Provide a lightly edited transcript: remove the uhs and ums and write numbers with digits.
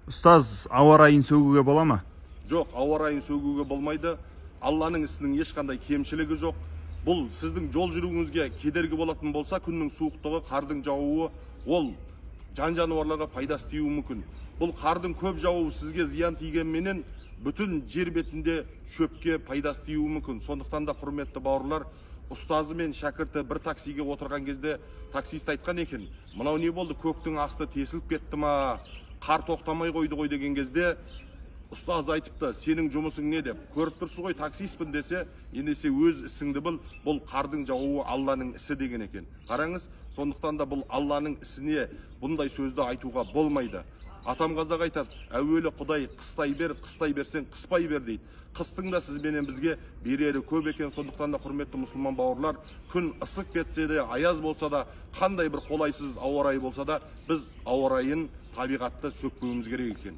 Ұстаз, ауа райын сөгуге бола ма? Жоқ, ауа райын сөгуге болмайды. Алланың ісінің ешқандай кемшілігі жоқ. Бұл сіздің жол жүруіңізге кедергі болатын болса, күннің суықтығы, қардың жаууы, ол жан жануарларға пайдасы тиюі мүмкін. Бұл қардың көп жаууы сізге зиян тигенменен бүтін жер бетінде шөпке пайдасы тиюі мүмкін. Сондықтан да құрметті бауырлар, ұстазы мен шәкірті бір таксиге отырған кезде таксист айтқан екен: "Мынау не болды? Көктің асты тесіліп кетті ма? Қар тоқтамай қойды ғой" деген кезде ұстаз айтыпты: "Сенің жұмысың не?" деп. "Көріп тұрсыз ғой, таксистпін" десе, ендесе өз ісіңді біл, бұл қардың жаууы Алланың ісі деген екен. Қараңыз, сондықтан да бұл Алланың ісіне бұндай сөзді айтуға болмайды. Атам қазақ айтады: "Әуелі Құдай қыстай бер, қыстай берсең қыспай бер" дейді. Қыстың да сізбенен бізге берері көп екен. Сондықтан да құрметті мұсылман бауырлар, күн ысық кетсе де, аяз болса да, қандай бір қолайсыз ауа райы болса да, біз ауа райын, табиғатты сөкпеуіміз керек екен.